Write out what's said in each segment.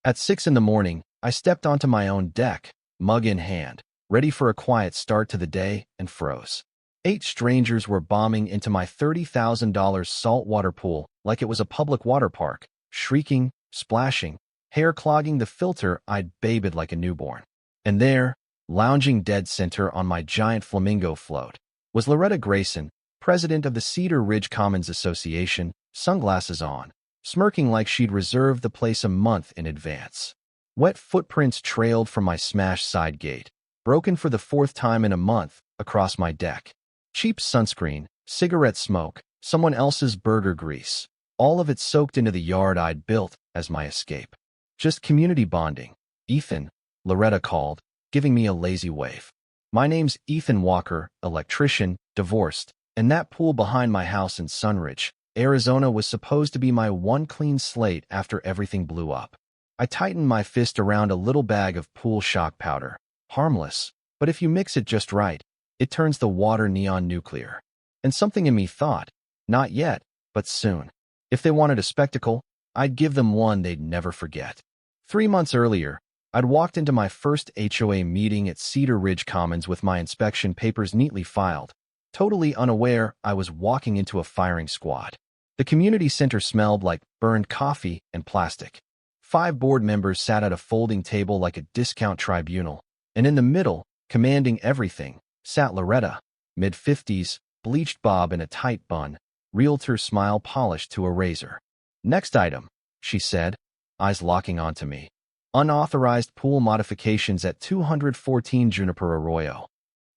At 6 in the morning, I stepped onto my own deck, mug in hand, ready for a quiet start to the day, and froze. 8 strangers were bombing into my $30,000 saltwater pool like it was a public water park, shrieking, splashing, hair clogging the filter I'd bathed like a newborn. And there, lounging dead center on my giant flamingo float, was Loretta Grayson, president of the Cedar Ridge Commons Association, sunglasses on, smirking like she'd reserved the place a month in advance. Wet footprints trailed from my smashed side gate, broken for the 4th time in a month, across my deck. Cheap sunscreen, cigarette smoke, someone else's burger grease, all of it soaked into the yard I'd built as my escape. Just community bonding. Ethan, Loretta called, giving me a lazy wave. My name's Ethan Walker, electrician, divorced, and that pool behind my house in Sunridge, Arizona was supposed to be my one clean slate after everything blew up. I tightened my fist around a little bag of pool shock powder. Harmless, but if you mix it just right, it turns the water neon nuclear. And something in me thought, not yet, but soon. If they wanted a spectacle, I'd give them one they'd never forget. 3 months earlier, I'd walked into my first HOA meeting at Cedar Ridge Commons with my inspection papers neatly filed, totally unaware I was walking into a firing squad. The community center smelled like burned coffee and plastic. 5 board members sat at a folding table like a discount tribunal, and in the middle, commanding everything, sat Loretta, mid-50s, bleached bob in a tight bun, realtor smile polished to a razor. "Next item," she said, eyes locking onto me. "Unauthorized pool modifications at 214 Juniper Arroyo."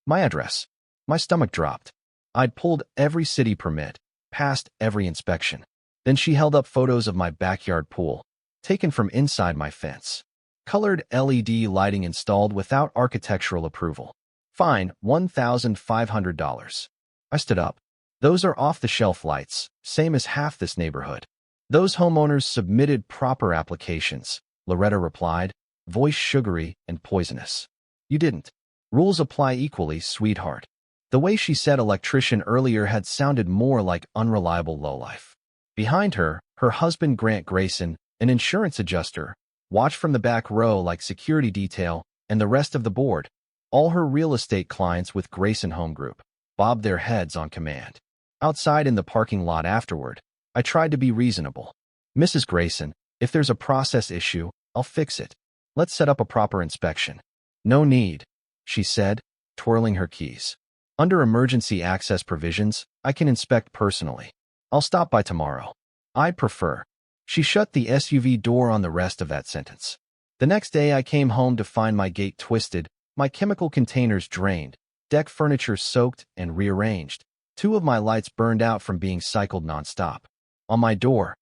My address. My stomach dropped. I'd pulled every city permit, passed every inspection. Then she held up photos of my backyard pool, taken from inside my fence. Colored LED lighting installed without architectural approval. Fine, $1,500. I stood up. "Those are off-the-shelf lights, same as half this neighborhood." "Those homeowners submitted proper applications," Loretta replied, voice sugary and poisonous. "You didn't. Rules apply equally, sweetheart." The way she said electrician earlier had sounded more like unreliable lowlife. Behind her, her husband Grant Grayson, an insurance adjuster, watched from the back row like security detail, and the rest of the board, all her real estate clients with Grayson Home Group, bobbed their heads on command. Outside in the parking lot afterward, I tried to be reasonable. "Mrs. Grayson, if there's a process issue, I'll fix it. Let's set up a proper inspection." "No need," she said, twirling her keys. "Under emergency access provisions, I can inspect personally. I'll stop by tomorrow. I'd prefer." She shut the SUV door on the rest of that sentence. The next day I came home to find my gate twisted, my chemical containers drained, deck furniture soaked and rearranged. 2 of my lights burned out from being cycled nonstop. On my door,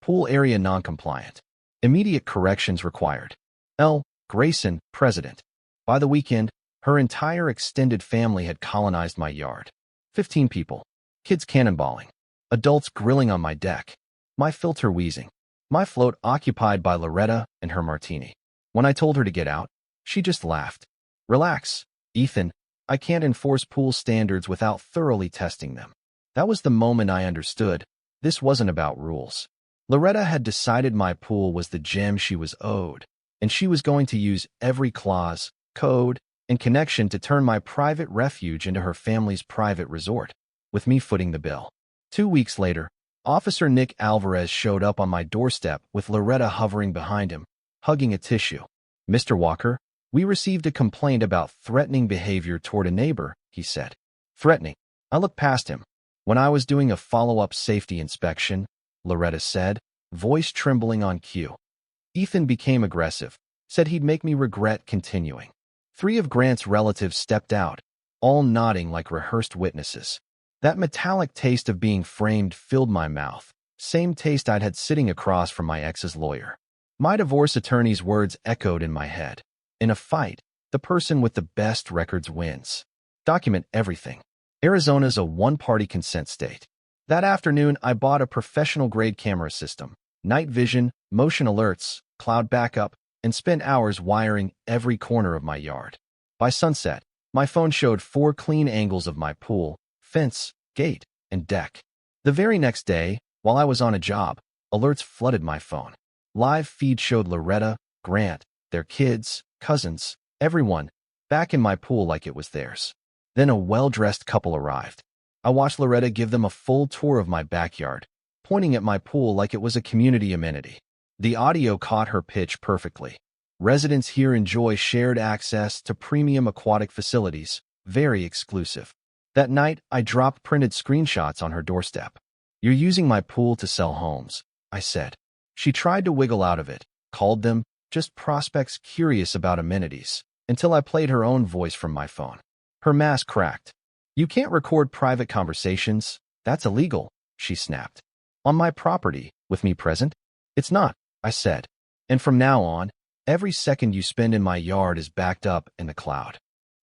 "Pool area noncompliant. Immediate corrections required. L. Grayson, President." By the weekend, her entire extended family had colonized my yard. 15 people. Kids cannonballing. Adults grilling on my deck. My filter wheezing. My float occupied by Loretta and her martini. When I told her to get out, she just laughed. "Relax, Ethan. I can't enforce pool standards without thoroughly testing them." That was the moment I understood. This wasn't about rules. Loretta had decided my pool was the gem she was owed, and she was going to use every clause, code, and connection to turn my private refuge into her family's private resort, with me footing the bill. 2 weeks later, Officer Nick Alvarez showed up on my doorstep with Loretta hovering behind him, hugging a tissue. "Mr. Walker, we received a complaint about threatening behavior toward a neighbor," he said. "Threatening?" I looked past him. "When I was doing a follow-up safety inspection," Loretta said, voice trembling on cue. "Ethan became aggressive, said he'd make me regret continuing." 3 of Grant's relatives stepped out, all nodding like rehearsed witnesses. That metallic taste of being framed filled my mouth, same taste I'd had sitting across from my ex's lawyer. My divorce attorney's words echoed in my head. "In a fight, the person with the best records wins. Document everything." Arizona's a one-party consent state. That afternoon, I bought a professional-grade camera system, night vision, motion alerts, cloud backup, and spent hours wiring every corner of my yard. By sunset, my phone showed 4 clean angles of my pool, fence, gate, and deck. The very next day, while I was on a job, alerts flooded my phone. Live feed showed Loretta, Grant, their kids, cousins, everyone, back in my pool like it was theirs. Then a well-dressed couple arrived. I watched Loretta give them a full tour of my backyard, pointing at my pool like it was a community amenity. The audio caught her pitch perfectly. Residents here enjoy shared access to premium aquatic facilities, very exclusive. That night, I dropped printed screenshots on her doorstep. "You're using my pool to sell homes," I said. She tried to wiggle out of it, called them just prospects curious about amenities, until I played her own voice from my phone. Her mask cracked. "You can't record private conversations. That's illegal," she snapped. "On my property, with me present?" "It's not," I said. "And from now on, every second you spend in my yard is backed up in the cloud."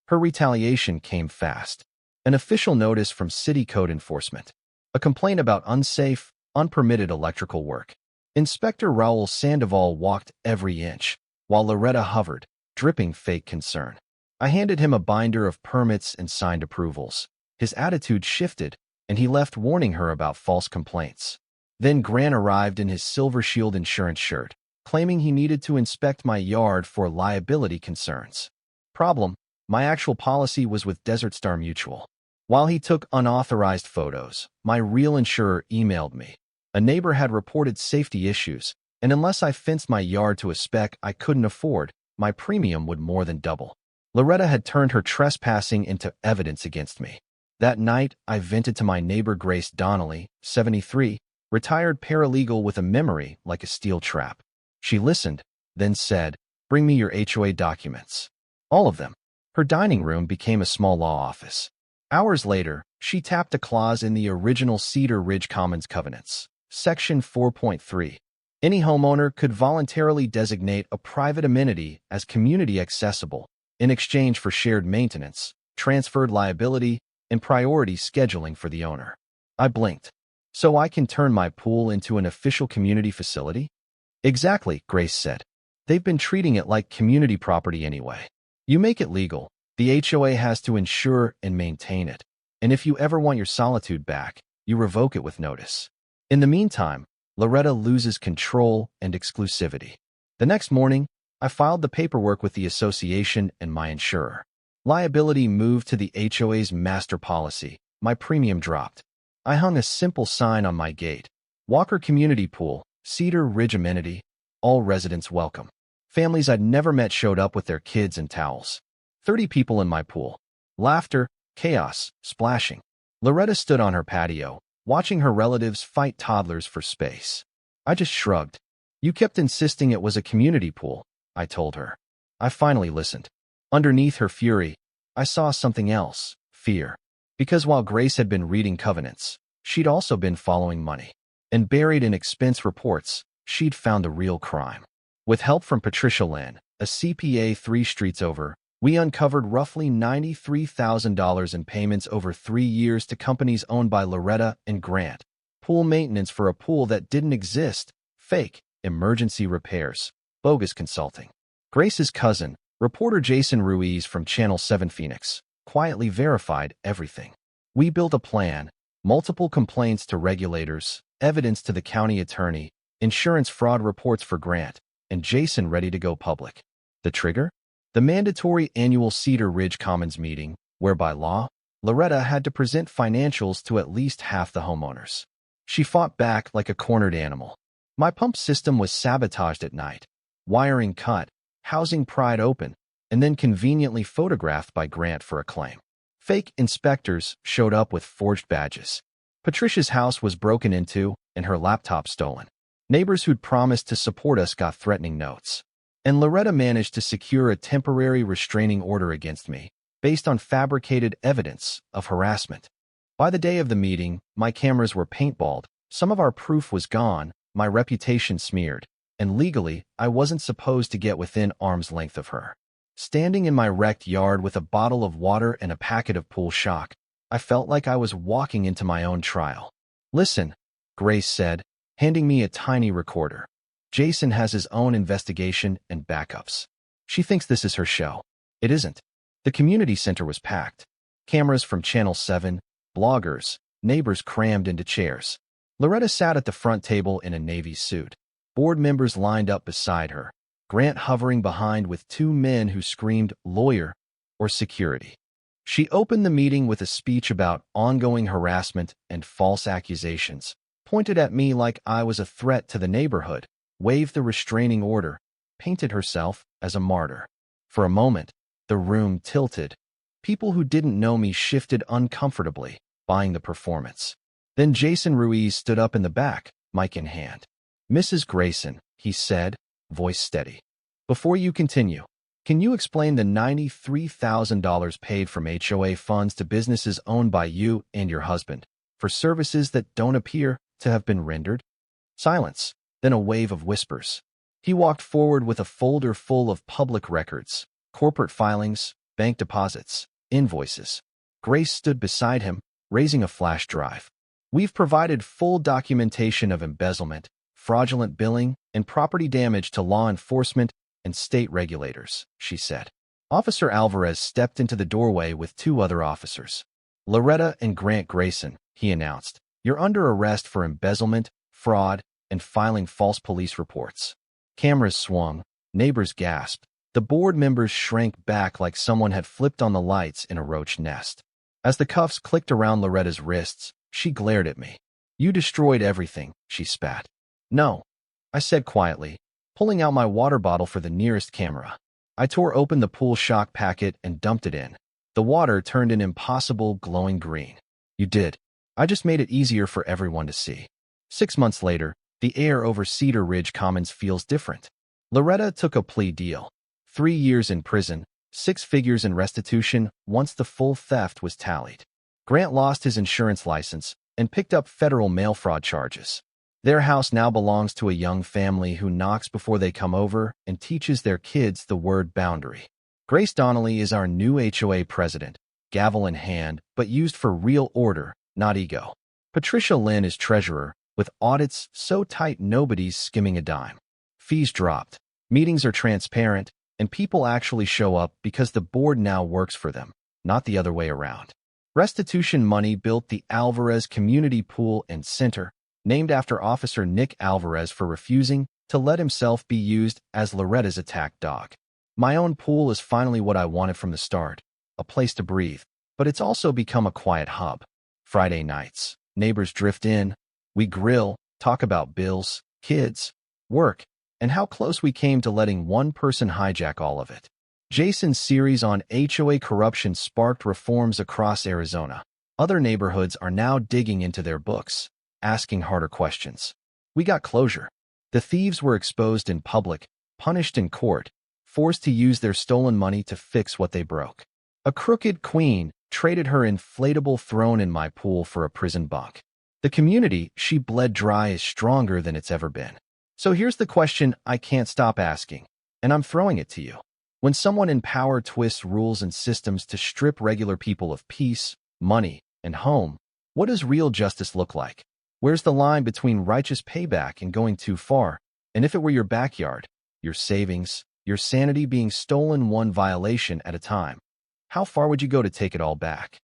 Her retaliation came fast. An official notice from city code enforcement. A complaint about unsafe, unpermitted electrical work. Inspector Raul Sandoval walked every inch, while Loretta hovered, dripping fake concern. I handed him a binder of permits and signed approvals. His attitude shifted, and he left warning her about false complaints. Then Grant arrived in his Silver Shield insurance shirt, claiming he needed to inspect my yard for liability concerns. Problem: my actual policy was with Desert Star Mutual. While he took unauthorized photos, my real insurer emailed me. A neighbor had reported safety issues, and unless I fenced my yard to a spec I couldn't afford, my premium would more than double. Loretta had turned her trespassing into evidence against me. That night, I vented to my neighbor Grace Donnelly, 73, retired paralegal with a memory like a steel trap. She listened, then said, "Bring me your HOA documents." All of them. Her dining room became a small law office. Hours later, she tapped a clause in the original Cedar Ridge Commons covenants, Section 4.3. Any homeowner could voluntarily designate a private amenity as community accessible in exchange for shared maintenance, transferred liability, and priority scheduling for the owner. I blinked. "So I can turn my pool into an official community facility?" "Exactly," Grace said. "They've been treating it like community property anyway. You make it legal, the HOA has to insure and maintain it. And if you ever want your solitude back, you revoke it with notice. In the meantime, Loretta loses control and exclusivity." The next morning, I filed the paperwork with the association and my insurer. Liability moved to the HOA's master policy. My premium dropped. I hung a simple sign on my gate: Walker Community Pool, Cedar Ridge Amenity, all residents welcome. Families I'd never met showed up with their kids and towels. 30 people in my pool. Laughter, chaos, splashing. Loretta stood on her patio, watching her relatives fight toddlers for space. I just shrugged. "You kept insisting it was a community pool," I told her. I finally listened. Underneath her fury, I saw something else: fear. Because while Grace had been reading covenants, she'd also been following money. And buried in expense reports, she'd found the real crime. With help from Patricia Lynn, a CPA 3 streets over, we uncovered roughly $93,000 in payments over 3 years to companies owned by Loretta and Grant. Pool maintenance for a pool that didn't exist, fake, emergency repairs, bogus consulting. Grace's cousin, reporter Jason Ruiz from Channel 7 Phoenix, quietly verified everything. We built a plan, multiple complaints to regulators, evidence to the county attorney, insurance fraud reports for Grant, and Jason ready to go public. The trigger? The mandatory annual Cedar Ridge Commons meeting, where by law, Loretta had to present financials to at least half the homeowners. She fought back like a cornered animal. My pump system was sabotaged at night, wiring cut, housing pried open, and then conveniently photographed by Grant for a claim. Fake inspectors showed up with forged badges. Patricia's house was broken into and her laptop stolen. Neighbors who'd promised to support us got threatening notes. And Loretta managed to secure a temporary restraining order against me, based on fabricated evidence of harassment. By the day of the meeting, my cameras were paintballed, some of our proof was gone, my reputation smeared, and legally, I wasn't supposed to get within arm's length of her. Standing in my wrecked yard with a bottle of water and a packet of pool shock, I felt like I was walking into my own trial. "Listen," Grace said, handing me a tiny recorder. "Jason has his own investigation and backups. She thinks this is her show. It isn't." The community center was packed. Cameras from Channel 7, bloggers, neighbors crammed into chairs. Loretta sat at the front table in a Navy suit. Board members lined up beside her. Grant hovering behind with two men who screamed, "Lawyer," or "Security." She opened the meeting with a speech about ongoing harassment and false accusations, pointed at me like I was a threat to the neighborhood, waved the restraining order, painted herself as a martyr. For a moment, the room tilted. People who didn't know me shifted uncomfortably, buying the performance. Then Jason Ruiz stood up in the back, mic in hand. "Mrs. Grayson," he said, voice steady. "Before you continue, can you explain the $93,000 paid from HOA funds to businesses owned by you and your husband for services that don't appear to have been rendered?" Silence, then a wave of whispers. He walked forward with a folder full of public records, corporate filings, bank deposits, invoices. Grace stood beside him, raising a flash drive. "We've provided full documentation of embezzlement, fraudulent billing, and property damage to law enforcement and state regulators," she said. Officer Alvarez stepped into the doorway with two other officers. "Loretta and Grant Grayson," he announced, "you're under arrest for embezzlement, fraud, and filing false police reports." Cameras swung, neighbors gasped. The board members shrank back like someone had flipped on the lights in a roach nest. As the cuffs clicked around Loretta's wrists, she glared at me. "You destroyed everything," she spat. "No," I said quietly, pulling out my water bottle for the nearest camera. I tore open the pool shock packet and dumped it in. The water turned an impossible glowing green. "You did. I just made it easier for everyone to see." 6 months later, the air over Cedar Ridge Commons feels different. Loretta took a plea deal. 3 years in prison, 6 figures in restitution once the full theft was tallied. Grant lost his insurance license and picked up federal mail fraud charges. Their house now belongs to a young family who knocks before they come over and teaches their kids the word boundary. Grace Donnelly is our new HOA president, gavel in hand, but used for real order, not ego. Patricia Lynn is treasurer, with audits so tight nobody's skimming a dime. Fees dropped, meetings are transparent, and people actually show up because the board now works for them, not the other way around. Restitution money built the Alvarez Community Pool and Center, named after Officer Nick Alvarez for refusing to let himself be used as Loretta's attack dog. My own pool is finally what I wanted from the start, a place to breathe, but it's also become a quiet hub. Friday nights, neighbors drift in, we grill, talk about bills, kids, work, and how close we came to letting one person hijack all of it. Jason's series on HOA corruption sparked reforms across Arizona. Other neighborhoods are now digging into their books, asking harder questions. We got closure. The thieves were exposed in public, punished in court, forced to use their stolen money to fix what they broke. A crooked queen traded her inflatable throne in my pool for a prison bunk. The community she bled dry is stronger than it's ever been. So here's the question I can't stop asking, and I'm throwing it to you. When someone in power twists rules and systems to strip regular people of peace, money, and home, what does real justice look like? Where's the line between righteous payback and going too far? And if it were your backyard, your savings, your sanity being stolen one violation at a time, how far would you go to take it all back?